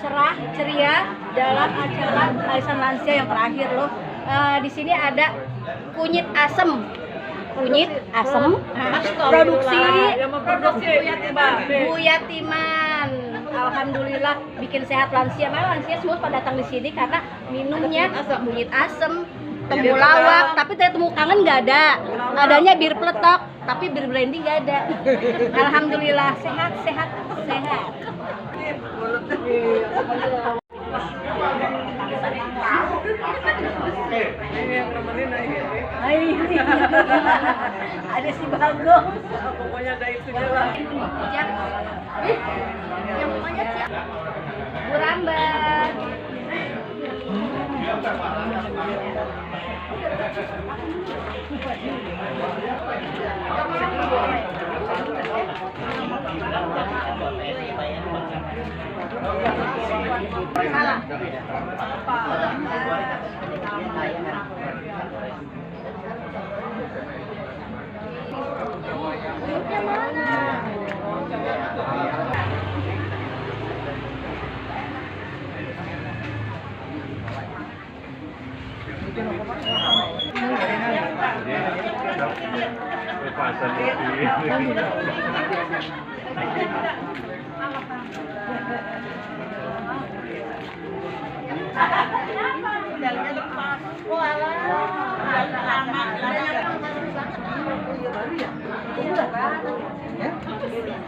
cerah, ceria dalam acara Arisan Lansia yang terakhir loh. Di sini ada kunyit asem, produksi Bu Yatiman. Alhamdulillah bikin sehat lansia. Malah lansia semua pada datang di sini karena minumnya kunyit asem, temulawak, tapi temu kangen nggak ada. Adanya bir peletok, tapi bir brandy nggak ada. Alhamdulillah sehat. Ada si Bagong. Pokoknya ada itunya lah. Yang pokoknya siapa? Bu Rambat. Salah.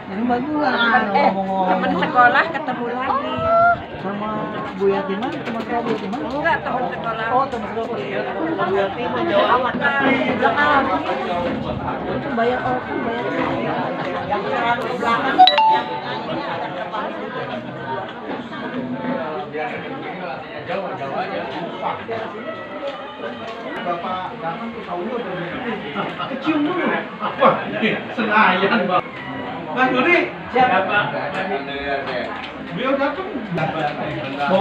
Ini bagus Teman sekolah ketemu lagi. sama Bu Yatiman, teman sekolah Bu Yatiman? Enggak, teman sekolah. Oh, teman sekolah Bu Yatiman jauh amat. Belakang. Itu bayar yang terlalu belakang. Jauh aja. Bapak datang ke tahunya udah kecium dulu. Wah, Senayan, Bang. Mas Dodi, siapa? Beliau datang.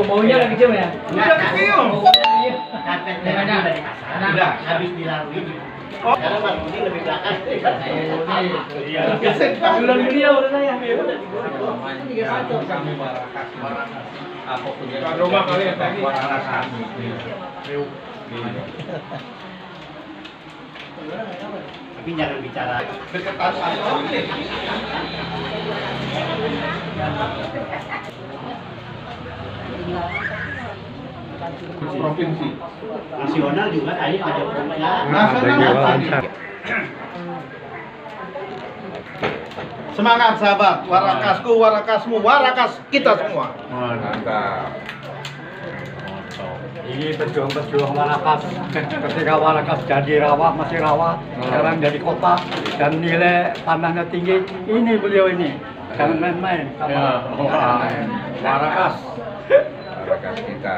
Baunya lagi kecium ya? Udah kecium. Udah habis dilalui. Karena Mas Budi lebih belakang. Iya. Bulan beliau udah saya. Kami Warakas. Apa punya rumah kali ya tadi? Warakas kami. Tapi jangan bicara Deketan sama. Provinsi. nasional juga tadi pada punya. Nasional. Semangat sahabat, warakasku, warakasmu, warakas kita semua. Mantap. Ini pejuang-pejuang Warakas. Ketika Warakas jadi rawa, masih rawa, sekarang jadi kota dan nilai tanahnya tinggi. Ini beliau ini, jangan main-main. Warakas. Warakas kita.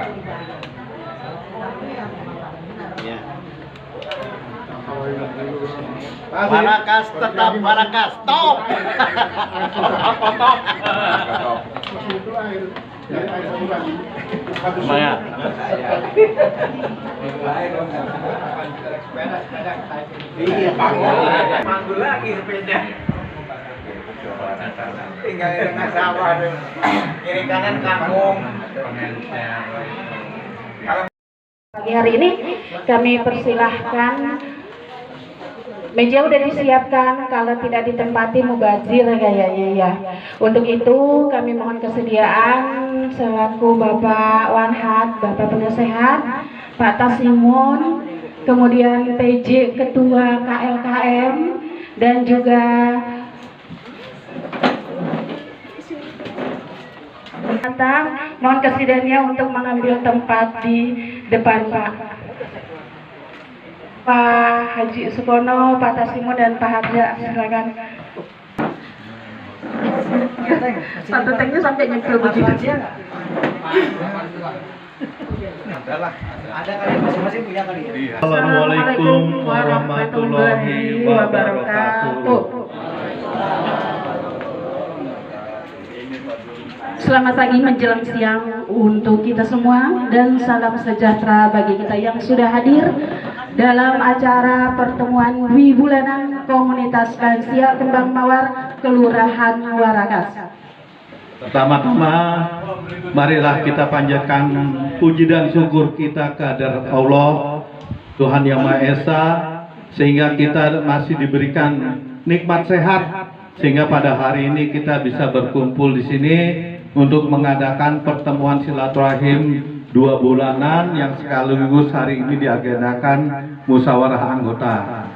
Ya. Warakas tetap Warakas top. Semangat. Iya, Manggul lagi sepeda. tinggal dengan sawah deh. Kiri kanan kampung. Pagi hari ini kami persilahkan, meja udah disiapkan, kalau tidak ditempati mubazir kayaknya ya. Untuk itu kami mohon kesediaan selaku Bapak Wanhat, Bapak Penasehat, Pak Tasimun, kemudian PJ Ketua KLKM, dan juga mohon kesediaannya untuk mengambil tempat di depan Pak Haji Supono, Pak Tasimu, dan Pak Harja, silakan. Satu tanknya sampai nyempil begitu. Ada kali masing-masing punya kali ya. Assalamualaikum warahmatullahi wabarakatuh. Selamat pagi menjelang siang untuk kita semua, dan salam sejahtera bagi kita yang sudah hadir dalam acara pertemuan Wibulanan Komunitas Lansia Kembang Mawar Kelurahan Warakas. Pertama-tama, marilah kita panjatkan puji dan syukur kita kehadirat Allah, Tuhan Yang Maha Esa, sehingga kita masih diberikan nikmat sehat, sehingga pada hari ini kita bisa berkumpul di sini untuk mengadakan pertemuan silaturahim 2 bulanan yang sekaligus hari ini diagendakan musyawarah anggota.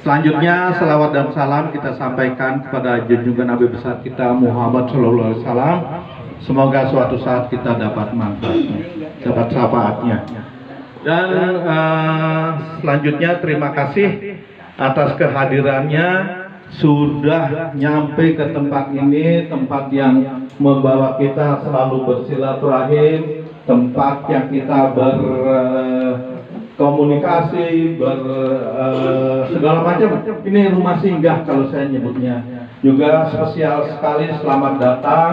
Selanjutnya selawat dan salam kita sampaikan kepada junjungan Nabi besar kita Muhammad SAW. Semoga suatu saat kita dapat manfaatnya, dapat syafaatnya. Dan selanjutnya terima kasih atas kehadirannya, sudah nyampe ke tempat ini, tempat yang membawa kita selalu bersilaturahim, tempat yang kita komunikasi, segala macam. Ini rumah singgah kalau saya nyebutnya. Juga spesial sekali selamat datang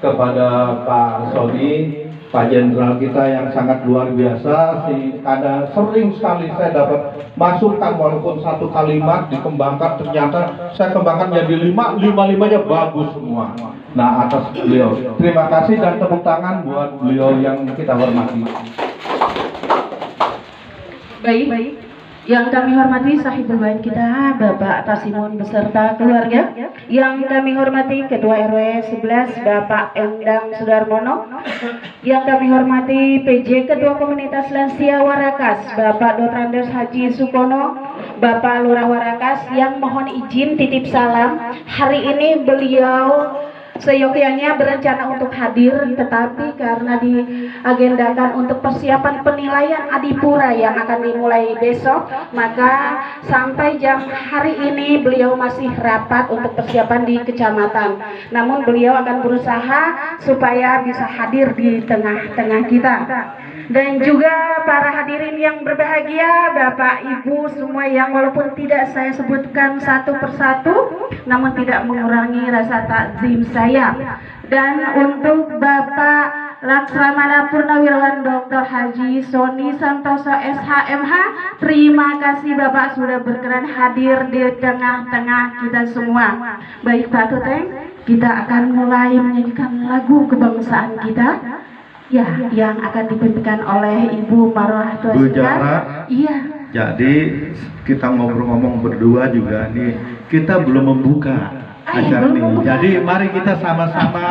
kepada Pak Sony, Pak Jenderal kita yang sangat luar biasa. Sering sekali saya dapat masukan, walaupun satu kalimat dikembangkan, ternyata saya kembangkan jadi 5-5-nya bagus semua. Nah, atas beliau terima kasih dan tepuk tangan buat beliau yang kita hormati. Baik, yang kami hormati sahibul bait kita Bapak Tasimun beserta keluarga, yang kami hormati Ketua RW 11 Bapak Endang Sudarmono, yang kami hormati PJ Ketua Komunitas Lansia Warakas Bapak Dotrandes Haji Sukono, Bapak Lurah Warakas, yang mohon izin titip salam. Hari ini beliau seyogyanya berencana untuk hadir, tetapi karena diagendakan untuk persiapan penilaian Adipura yang akan dimulai besok, maka sampai jam hari ini beliau masih rapat untuk persiapan di kecamatan. Namun beliau akan berusaha supaya bisa hadir di tengah-tengah kita. Dan juga para hadirin yang berbahagia, Bapak Ibu semua yang walaupun tidak saya sebutkan satu persatu, namun tidak mengurangi rasa takzim saya. Dan untuk Bapak Laksamana Purnawirawan Dr. Haji Sony Santoso SHMH, terima kasih Bapak sudah berkenan hadir di tengah-tengah kita semua. Baik Pak Tuteng, kita akan mulai menyanyikan lagu kebangsaan kita. Ya, yang akan dipimpinkan oleh Ibu Marwah Bu Jara. Iya. Jadi kita ngobrol-ngomong berdua juga nih, kita belum membuka acara ini. Jadi mari kita sama-sama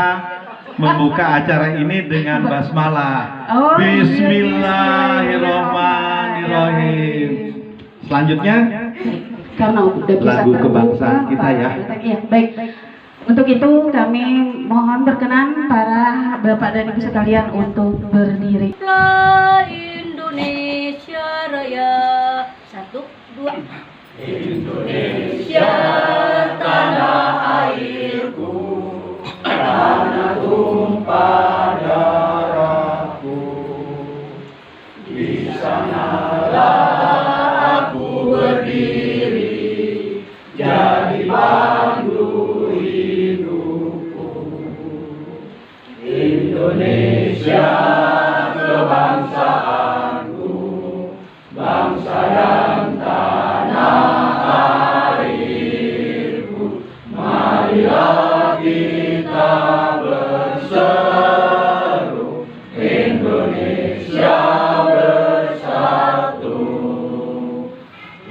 membuka acara ini dengan basmalah. Bismillahirrahmanirrahim. Selanjutnya karena udah bisa lagu kebangsaan kita ya. Iya, baik. Untuk itu kami mohon berkenan para Bapak dan Ibu sekalian untuk berdiri. Indonesia Raya, 1, 2. Indonesia tanah airku, tanah tumpah darahku. Di sanalah aku berdiri, jadi pandu Indonesia kebangsaanku, bangsa dan tanah airku. Marilah kita berseru, Indonesia bersatu.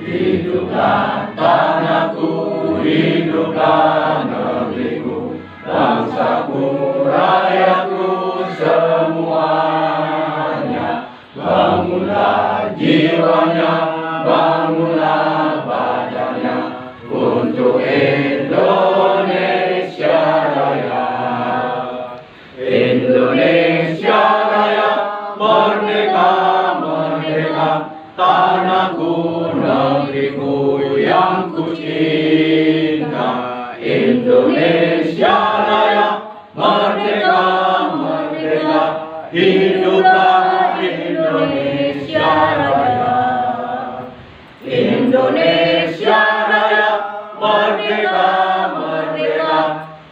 Hiduplah tanahku, hiduplah negeriku, bangsaku, rakyatku semuanya. Bangunlah jiwanya, bangunlah badannya untuk Indonesia Raya. Indonesia Raya, merdeka, merdeka, tanahku, negeriku yang ku cinta. Indonesia Raya, merdeka, merdeka, hiduplah Indonesia Raya. Indonesia Raya, merdeka, merdeka,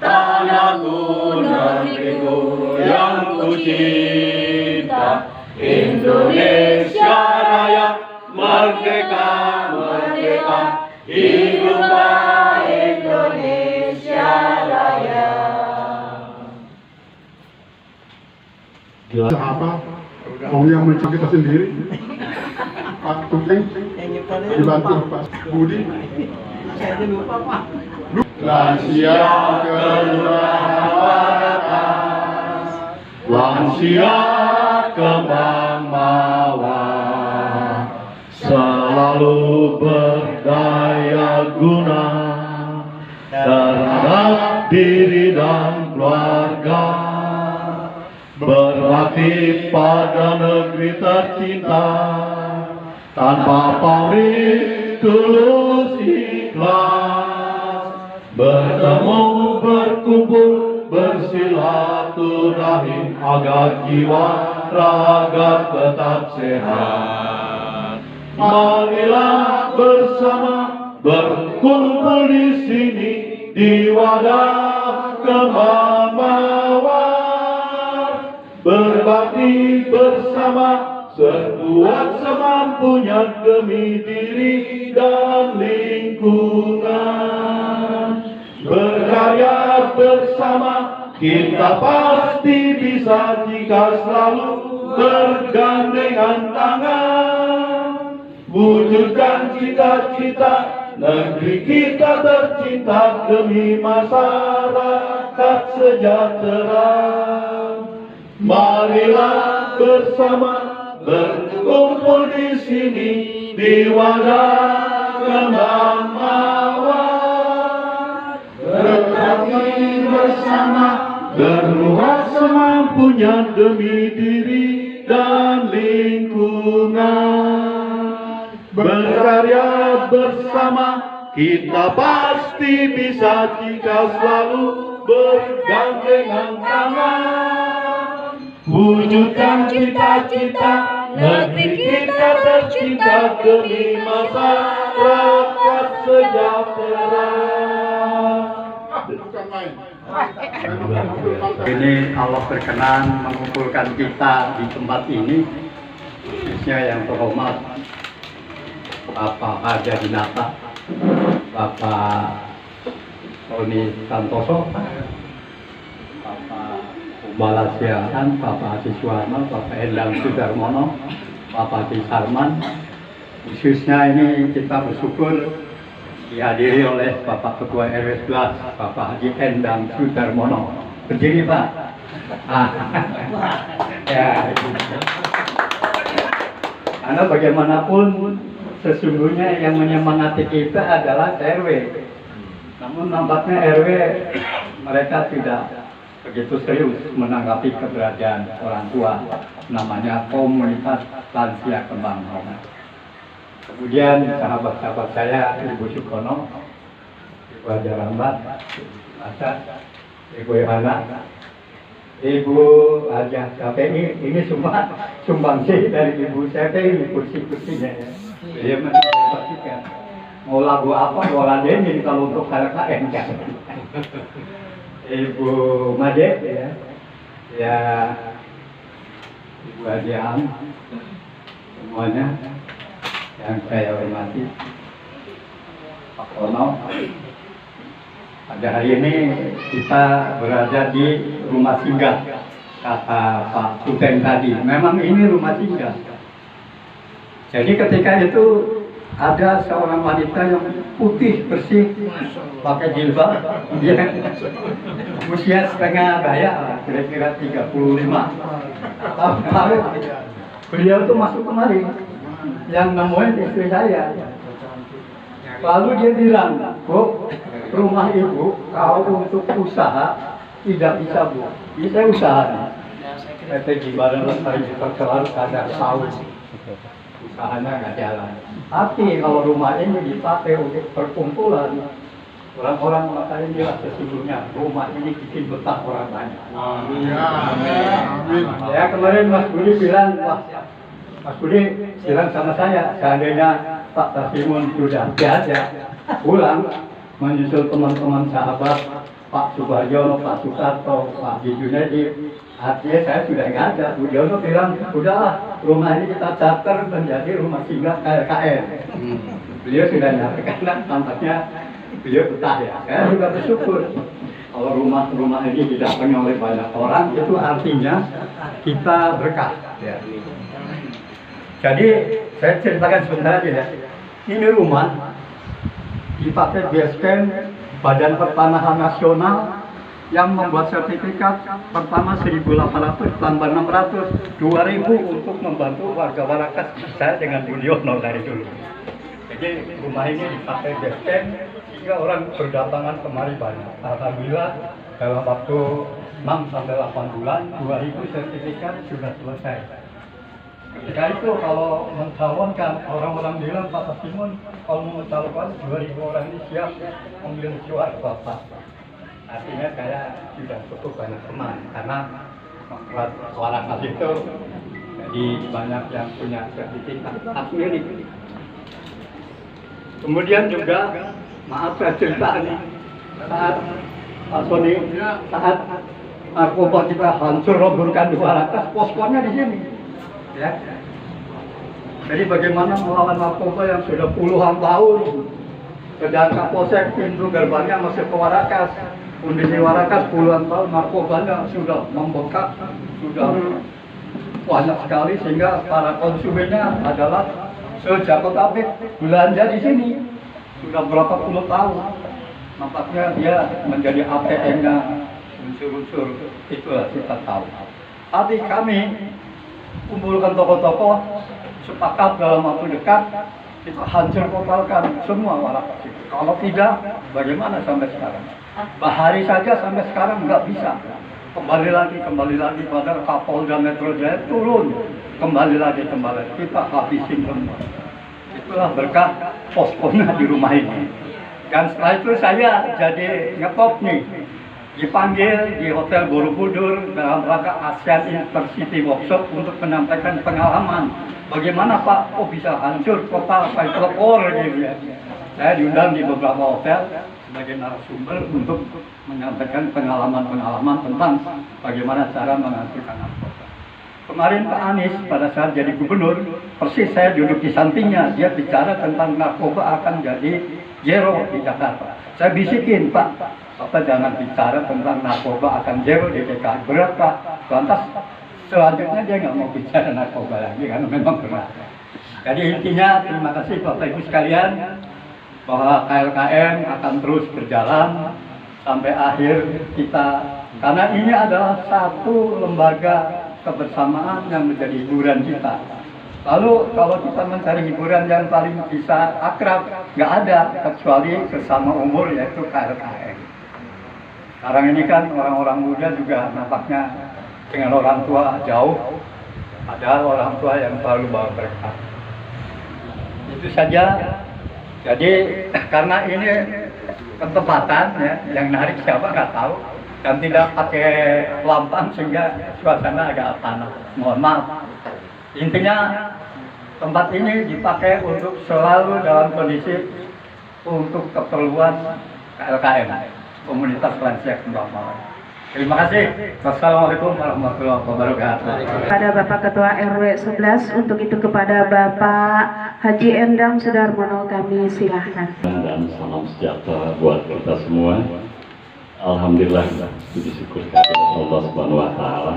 tanahku, negeriku yang ku cinta. Indonesia Raya, merdeka, merdeka, hiduplah Indonesia Raya. Apa? Om yang mencari kita sendiri. Pak Tukeng dibantu Pak Budi. Saya lupa Pak. Lansia kelurahan, lansia kembang mawar, selalu berdaya guna terhadap diri dan keluarga, berbakti pada negeri tercinta, tanpa pamrih tulus ikhlas, bertemu berkumpul bersilaturahim agar jiwa raga tetap sehat. Marilah bersama berkumpul di sini di wadah kembang mawar, berbakti bersama sebuat semampunya demi diri dan lingkungan. Berkarya bersama kita pasti bisa jika selalu bergandengan tangan, wujudkan cita-cita negeri kita tercinta demi masyarakat sejahtera. Marilah bersama berkumpul di sini di wadah kembang mawar, berbakti bersama berbuat semampunya demi diri dan lingkungan. Berkarya bersama kita pasti bisa jika selalu bergandengan tangan, wujudkan cita-cita negeri kita tercinta demi masyarakat sejahtera. Ini Allah berkenan mengumpulkan kita di tempat ini, khususnya yang terhormat Bapak Haja Dinata, Bapak Tony Santoso, Bapak Bala Siahan, Bapak Haji Suwarno, Bapak Endang Sudarmono, Bapak Haji Sarman. Khususnya ini kita bersyukur dihadiri oleh Bapak Ketua RW 11, Bapak Haji Endang Sudarmono. Berdiri Pak. Ya. Karena bagaimanapun sesungguhnya yang menyemangati kita adalah RW. Namun nampaknya RW mereka tidak begitu serius menanggapi keberadaan orang tua, namanya komunitas lansia kembang mawar. Kemudian sahabat-sahabat saya, Ibu Sukono, Ibu Haja Rambat, Ibu Yohana, Ibu Haja KPI, ini semua sumbangsi dari Ibu saya, ini kursi-kursinya ya. Dia menyampaikan mau lagu apa, mau ladenin kalau untuk KKN kan. Ibu Made ya Ibu Adiam, semuanya yang saya hormati, Pak Ono. Pada hari ini kita berada di rumah singgah, kata Pak Suten tadi. Memang ini rumah singgah. Jadi ketika itu ada seorang wanita yang putih bersih, pakai jilbab, dia usia setengah baya, kira-kira 35 tahun. Beliau itu masuk kemari, yang nemuin istri saya. Lalu dia bilang, Bu, rumah ibu kalau untuk usaha tidak bisa Bu. Ini saya usaha nih. PT Jimbaran Lestari terkelar kadar sawit. Usahanya nggak jalan. Tapi kalau rumah ini dipakai untuk perkumpulan, orang-orang makanya bilang sesungguhnya rumah ini bikin betah orang banyak. Ya kemarin Mas Budi bilang, wah Mas Budi bilang sama saya, seandainya Pak Tasimun sudah ada pulang menyusul teman-teman sahabat Pak Subarjo, Pak Sukarto, Pak Junedi, artinya saya sudah nggak ada. Bu Jono bilang, udahlah rumah ini kita charter menjadi rumah singgah KLKN. Beliau sudah nyatakan, tampaknya beliau betah ya. Saya juga bersyukur. kalau rumah ini didatangi oleh banyak orang, itu artinya kita berkah. Ya. Jadi saya ceritakan sebentar aja ya. Ini rumah dipakai BSK Badan Pertanahan Nasional yang membuat sertifikat pertama 1.800 tambah 600 2.000 untuk membantu warga Warakas saya dengan Budiono dari dulu. Jadi rumah ini dipakai BSK sehingga orang berdatangan kemari banyak. Alhamdulillah dalam waktu 6 sampai 8 bulan 2.000 sertifikat sudah selesai. Ya itu kalau mencalonkan, orang-orang bilang Pak Tasimun kalau mencalonkan 2.000 orang ini siap mengambil suara Bapak. Artinya saya sudah cukup banyak teman karena membuat Warakas itu jadi banyak yang punya sertifikat hak milik. Kemudian juga maaf saya cerita nih, saat Pak Soni, saat narkoba kita hancur robohkan di Warakas, poskonnya di sini. Ya. Jadi bagaimana melawan narkoba yang sudah puluhan tahun, sedang Kapolsek pintu gerbangnya masih ke Warakas, kondisi Warakas puluhan tahun narkobanya sudah membengkak, sudah banyak sekali sehingga para konsumennya adalah se-Jabodetabek belanja di sini sudah berapa puluh tahun. Nampaknya dia menjadi ATM-nya unsur-unsur itulah kita tahu. Tapi kami kumpulkan tokoh-tokoh sepakat dalam waktu dekat itu hancur totalkan semua Warakas itu. Kalau tidak, bagaimana sampai sekarang? Bahari saja sampai sekarang nggak bisa. Kembali lagi pada Kapolda Metro Jaya turun, kembali lagi kita habisin semua. Itulah berkah poskonnya di rumah ini. Dan setelah itu saya jadi ngetop nih, dipanggil di Hotel Borobudur dalam rangka ASEAN Intercity Workshop untuk menyampaikan pengalaman. Bagaimana Pak, kok bisa hancur kota Paitrekor gitu ya. Saya diundang di beberapa hotel sebagai narasumber untuk menyampaikan pengalaman-pengalaman tentang bagaimana cara menghancurkan narkoba. Kemarin Pak Anies pada saat jadi gubernur, persis saya duduk di sampingnya, dia bicara tentang narkoba akan jadi zero di Jakarta. Saya bisikin, Pak, Bapak jangan bicara tentang narkoba akan zero di DKI. Berat Pak, lantas selanjutnya dia nggak mau bicara narkoba lagi karena memang berat. Jadi intinya terima kasih Bapak Ibu sekalian bahwa KLKM akan terus berjalan sampai akhir kita, karena ini adalah satu lembaga kebersamaan yang menjadi hiburan kita. Lalu kalau kita mencari hiburan yang paling bisa akrab, nggak ada kecuali sesama umur yaitu KLKM. Sekarang ini kan orang-orang muda juga nampaknya dengan orang tua jauh, padahal orang tua yang selalu bawa berkah. Itu saja. Jadi karena ini ketepatan ya, yang narik siapa nggak tahu dan tidak pakai lambang sehingga suasana agak panas. Mohon maaf. Intinya tempat ini dipakai untuk selalu dalam kondisi untuk keperluan KLKM, komunitas lansia Kembang Mawar. Terima kasih. Wassalamualaikum warahmatullahi wabarakatuh. Kepada Bapak Ketua RW 11, untuk itu kepada Bapak Haji Endang Sudarmono kami silahkan. Dan salam sejahtera buat kita semua. Alhamdulillah, puji syukur kehadirat Allah Subhanahu wa taala.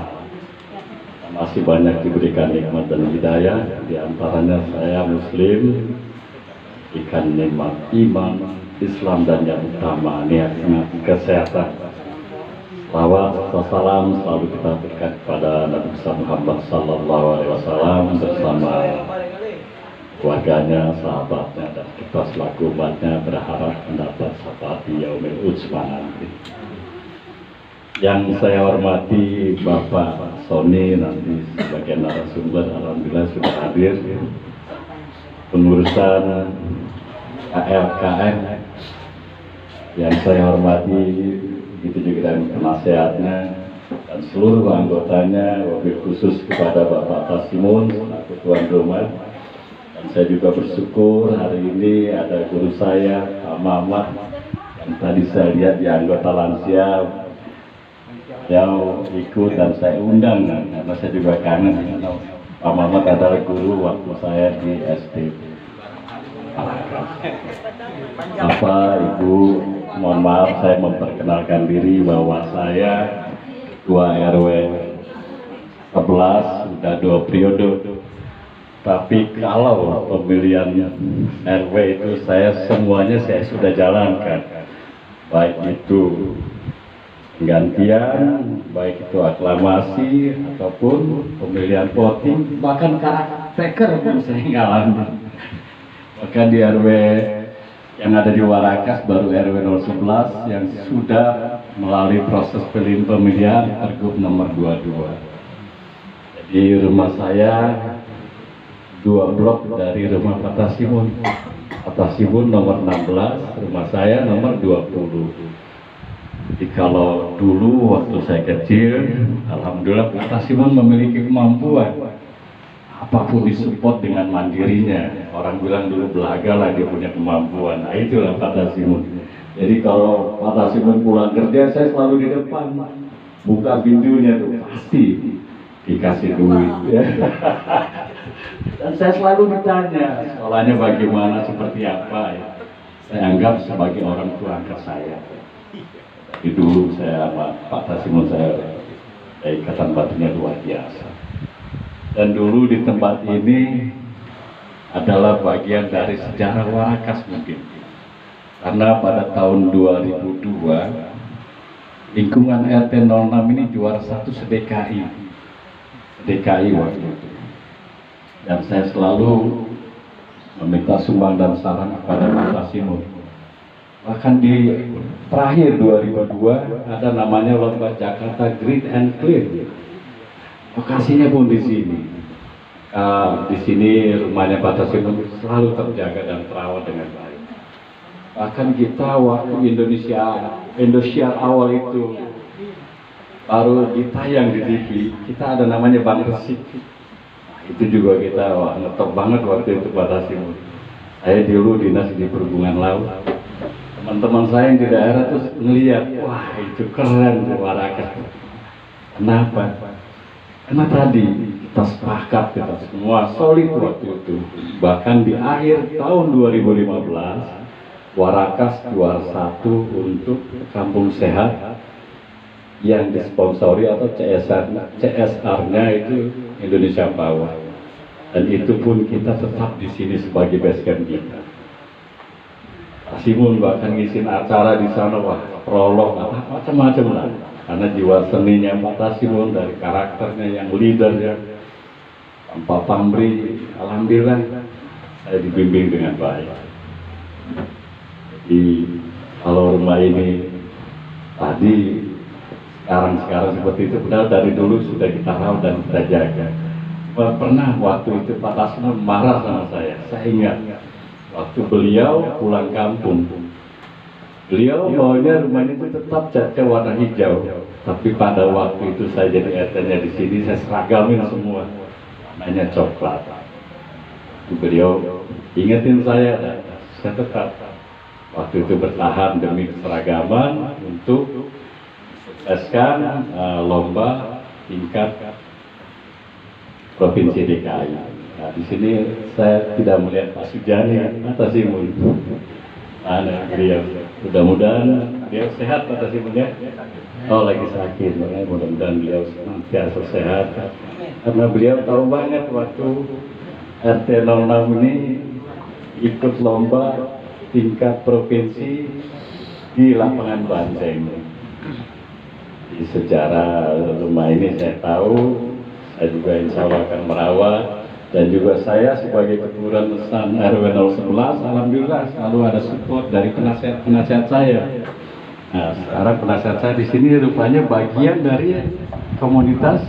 Masih banyak diberikan nikmat dan hidayah, di antaranya saya muslim, diberikan nikmat iman, Islam, dan yang utama nikmat kesehatan. Salawat dan salam selalu kita berikan kepada Nabi Muhammad sallallahu alaihi wasallam bersama keluarganya, sahabatnya, dan kita selaku umatnya berharap mendapat syafaat di yaumil ujma nanti. Yang saya hormati Bapak Soni nanti sebagai narasumber, alhamdulillah sudah hadir. Pengurusan KLKM yang saya hormati, itu juga dan penasehatnya dan seluruh anggotanya, wabil khusus kepada Bapak Tasimun selaku tuan rumah. Dan saya juga bersyukur hari ini ada guru saya, Pak Mamat, yang tadi saya lihat di anggota lansia yang ikut dan saya undang, karena saya juga kangen. Pak Mamat adalah guru waktu saya di SD. Bapak, Ibu, mohon maaf saya memperkenalkan diri bahwa saya Ketua RW 11 sudah 2 periode. Tapi kalau pemilihan RW itu semuanya saya sudah jalankan, baik itu gantian, baik itu aklamasi ataupun pemilihan voting, bahkan karakter pun saya ngalamin. Bahkan di RW yang ada di Warakas baru RW 011 yang sudah melalui proses pemilihan Pergub nomor 22. Jadi rumah saya 2 blok dari rumah Pak Tasimun. Pak Tasimun nomor 16, rumah saya nomor 20. Jadi kalau dulu waktu saya kecil, alhamdulillah Pak Tasimun memiliki kemampuan. Apapun disupport dengan mandirinya. Orang bilang dulu belaga lah dia punya kemampuan. Nah itulah Pak Tasimun. Jadi kalau Pak Tasimun pulang kerja, saya selalu di depan. Buka pintunya tuh pasti dikasih duit. Dan saya selalu ditanya sekolahnya bagaimana, seperti apa ya. Saya anggap sebagai orang tua angkat saya. Jadi dulu saya sama Pak Tasimun saya ikatan batinnya luar biasa. Dan dulu di tempat ini adalah bagian dari sejarah Warakas mungkin. Karena pada tahun 2002 lingkungan RT 06 ini juara 1 se-DKI waktu itu. Dan saya selalu meminta sumbang dan saran kepada Pak Tasimun. Bahkan di terakhir 2002 ada namanya Lomba Jakarta Green and Clean. Lokasinya pun di sini. Di sini rumahnya Pak Tasimun selalu terjaga dan terawat dengan baik. Bahkan kita waktu Indosiar awal itu baru ditayang di TV, kita ada namanya Bang Resik. Nah, itu juga kita ngetop banget waktu itu Pak Tasimun. Saya dulu dinas di perhubungan laut. Teman-teman saya yang di daerah terus ngeliat, wah itu keren Warakas. Kenapa? Karena tadi kita sepakat, kita semua solid waktu itu. Bahkan di akhir tahun 2015, Warakas juara 1 untuk Kampung Sehat yang disponsori atau CSR-nya itu Indonesia Power. Dan itu pun kita tetap di sini sebagai base camp kita. Tasimun bahkan ngisiin acara di sana, wah prolog macam-macam lah. Karena jiwa seninya Pak Tasimun dari karakternya yang leader ya, Pak Pamri, alhamdulillah saya dibimbing dengan baik. Jadi kalau rumah ini tadi sekarang seperti itu, padahal dari dulu sudah kita rawat dan kita jaga. Pernah waktu itu Pak Tasimun marah sama saya ingat waktu beliau pulang kampung. Beliau maunya rumahnya itu tetap catnya warna hijau, tapi pada waktu itu saya jadi RT-nya di sini, saya seragamin semua, warnanya coklat. Beliau ingetin saya tetap waktu itu bertahan demi keseragaman untuk sukseskan lomba tingkat provinsi DKI. Nah, di sini saya tidak melihat Pak Sujani, Pak Tasimun. Nah, beliau mudah-mudahan beliau sehat Pak Tasimun ya. Oh lagi sakit, makanya mudah-mudahan beliau senantiasa sehat. Karena beliau tahu banget waktu RT 06 ini ikut lomba tingkat provinsi di lapangan Banteng. Di sejarah rumah ini saya tahu, saya juga insya Allah akan merawat. Dan juga saya sebagai ketua Mesan RW 011, alhamdulillah selalu ada support dari penasihat saya. Nah, sekarang penasihat saya di sini rupanya bagian dari komunitas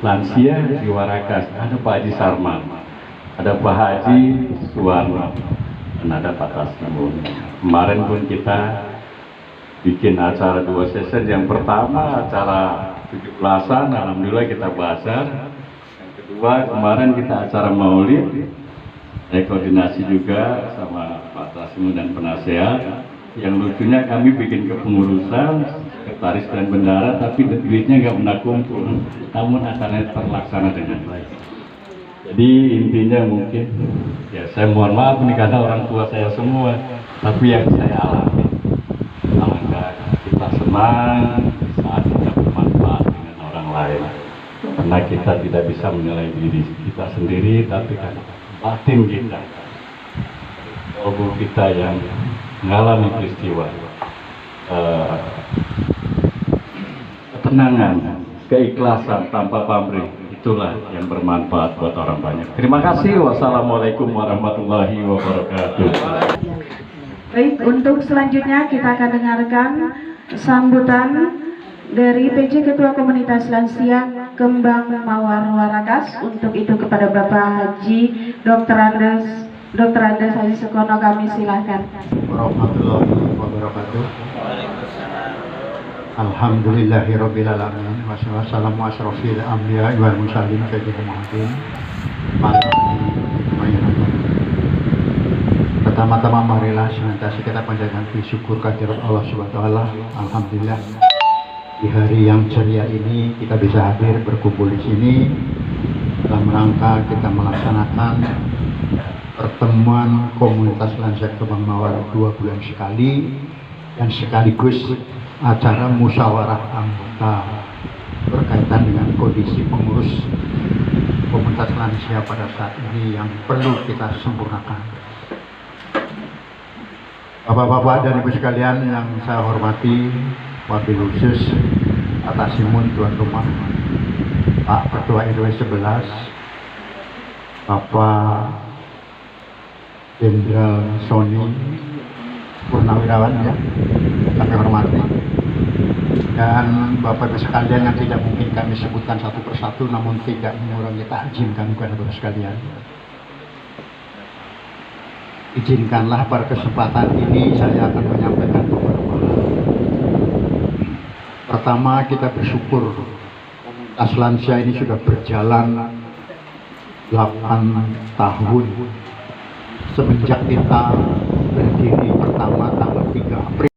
lansia di Warakas. Ada Pak Haji Sarman, ada Pak Haji Suwarno, dan ada Pak Tasimun. Kemarin pun kita bikin acara 2 sesi. Yang pertama acara 17-an, alhamdulillah kita bazar. Kedua, kemarin kita acara maulid, saya koordinasi juga sama Pak Tasimun dan penasehat. Yang lucunya kami bikin kepengurusan, sekretaris dan bendara, tapi duitnya nggak pernah kumpul. Namun acaranya terlaksana dengan baik. Jadi intinya mungkin, ya saya mohon maaf nih karena orang tua saya semua, tapi yang saya alami, senang saat kita bermanfaat dengan orang lain. Karena kita tidak bisa menilai diri kita sendiri, tapi kan batin kita, tubuh kita yang mengalami peristiwa ketenangan, keikhlasan tanpa pamrih, itulah yang bermanfaat buat orang banyak. Terima kasih. Wassalamualaikum warahmatullahi wabarakatuh. Baik, untuk selanjutnya kita akan dengarkan sambutan dari PJ Ketua Komunitas Lansia Kembang Mawar Warakas. Untuk itu kepada Bapak Haji Dr. Andes Haji Sukono, kami silahkan. Warahmatullahi wabarakatuh. Alhamdulillahirabbil alamin. Wassalamu asrofil anbiya wal mursalin sayyidina Muhammadin. Pertama-tama marilah senantiasa kita panjatkan syukur kehadirat Allah Subhanahu wa taala. Alhamdulillah di hari yang ceria ini kita bisa hadir berkumpul di sini dalam rangka kita melaksanakan pertemuan komunitas lansia Kembang Mawar 2 bulan sekali dan sekaligus acara musyawarah anggota berkaitan dengan kondisi pengurus komunitas lansia pada saat ini yang perlu kita sempurnakan. Bapak-bapak dan ibu sekalian yang saya hormati, wabil khusus atas simun tuan rumah Pak Ketua RW 11, Bapak Jenderal Sony Purnawirawan, ya, kami hormati, dan Bapak Ibu sekalian yang tidak mungkin kami sebutkan satu persatu, namun tidak mengurangi takjim kami kepada Bapak sekalian. Izinkanlah pada kesempatan ini saya akan menyampaikan beberapa hal. Pertama, kita bersyukur komunitas lansia ini sudah berjalan 8 tahun semenjak kita berdiri pertama tanggal 3 April